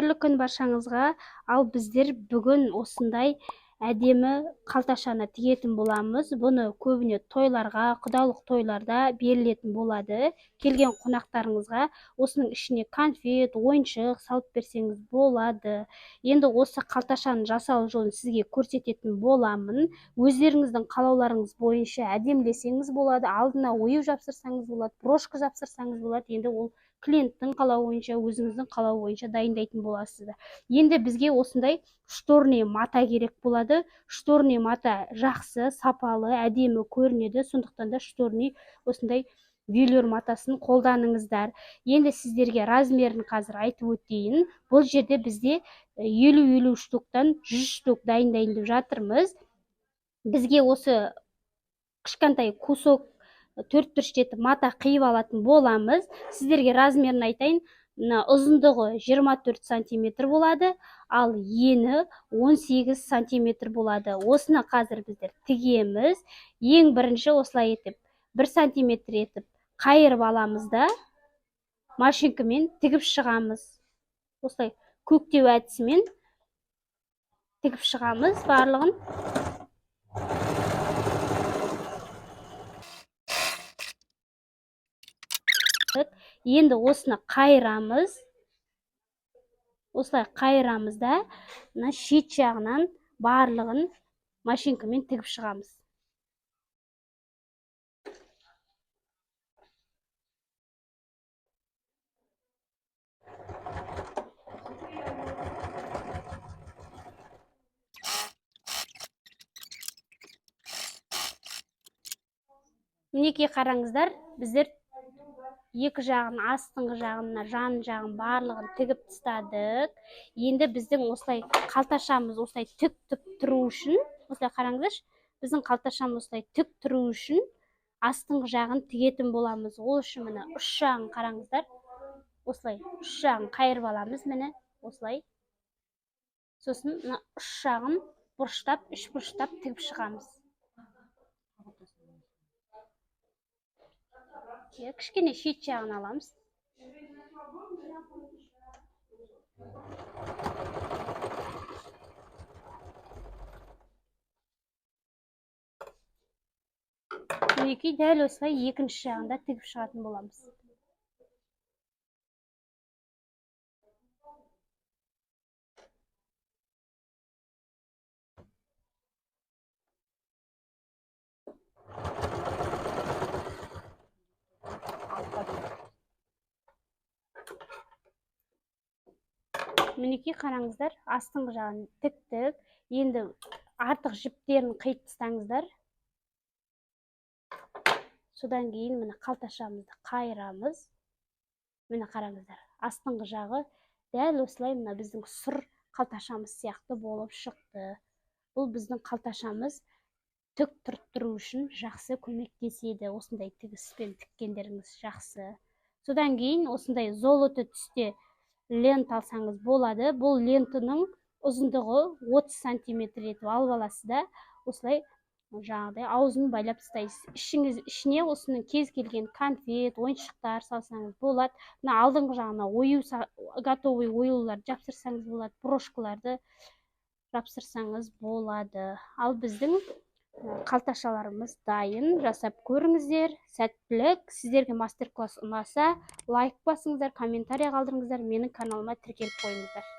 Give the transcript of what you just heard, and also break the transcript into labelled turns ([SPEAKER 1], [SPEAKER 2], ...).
[SPEAKER 1] Қадірлі күн баршаңызға. Ал біздер бүгін осындай әдемі қалташаны тігетін боламыз. Бұны көбіне тойларға, құдалық тойларда берілетін болады. Келген қонақтарыңызға осының ішіне конфет, ойыншық салып берсеңіз болады. Енді осы қалташаны жасау жолын сізге көрсететін боламын. Өздеріңіздің қалауларыңыз бойынша әдемілесеңіз болады. Алдына ою жапсырсаңыз болады, брошка жапсырсаңыз болады. Енді ол клиенттің қалауы бойынша, өзіңіздің қалауы бойынша дайындайтын боласыздар. Енді бізге осындай шторный мата керек болады. Шторный мата жақсы, сапалы, әдемі көрінеді. Сондықтан да шторный осындай вилюр матасын қолданыңыздар. Енді сіздерге размерін қазір айтып өтейін. Бұл жерде бізде 50-50 штуктан 100 штук дайындайын деп жатырмыз. Бізге осы кішкентай кусок 4x4 мата қиып алатын боламыз. Сіздерге размерін айтайын. Ұзындығы 24 сантиметр болады, ал ені 18 сантиметр болады. Осыны қазір біздер тігеміз. Ең бірінші осылай етіп 1 сантиметр етіп қайырып аламыз да машинкамен тігіп шығамыз. Осылай көктеу әдісімен тігіп шығамыз барлығын. Енді осыны қайырамыз. Осылай қайырамыз да шет жағынан барлығын машинкамен тігіп шығамыз. Мінекей қараңыздар, біздер екі жағын, астыңғы жағына, жан жағын барлығын тігіп тастадық. Енді біздің осылай қалташамыз осылай тік тұру үшін, осылай қараңыздар, біздің қалташамыз осылай тік тұру үшін астыңғы жағын тігетін боламыз. Ол үшін міне үш жағын қараңыздар. Осылай үш жағын қайырып аламыз, міне осылай. Сосын мына үш жағын бұрыштап, үш бұрыштап тігіп шығамыз. Кішкене шет жағын аламыз. Мінекей дәл осылай екінші жағында тігіп шығатын боламыз. Мінекей қараңыздар, астыңғы жағын тіктік. Енді артық жіптерін қиып тастаңыздар. Содан кейін міне қалташамызды қайырамыз. Міне қараңыздар, астыңғы жағы дәл осылай мына біздің сұр қалташамыз сияқты болып шықты. Бұл біздің қалташамыз тік тұрттыру үшін жақсы көмектеседі. Осындай тігіспен тіккендеріңіз жақсы. Содан кейін осындай золоты түсте лента алсаңыз болады. Бұл лентаның ұзындығы 30 сантиметр етіп алып аласыз да, осылай жаңағыдай аузын байлап тастайсыз. Ішіне осының кез келген конфет, ойыншықтар салсаңыз болады. Мына алдыңғы жағына готовый оюлар жапсырсаңыз болады, брошкаларды жапсырсаңыз болады. Ал біздің қалташаларымыз дайын. Жасап көріңіздер. Сәттілік. Сіздерге мастер-класс ұнаса, лайк басыңыздар, комментарий қалдырыңыздар, менің каналыма тіркеліп қойыңыздар.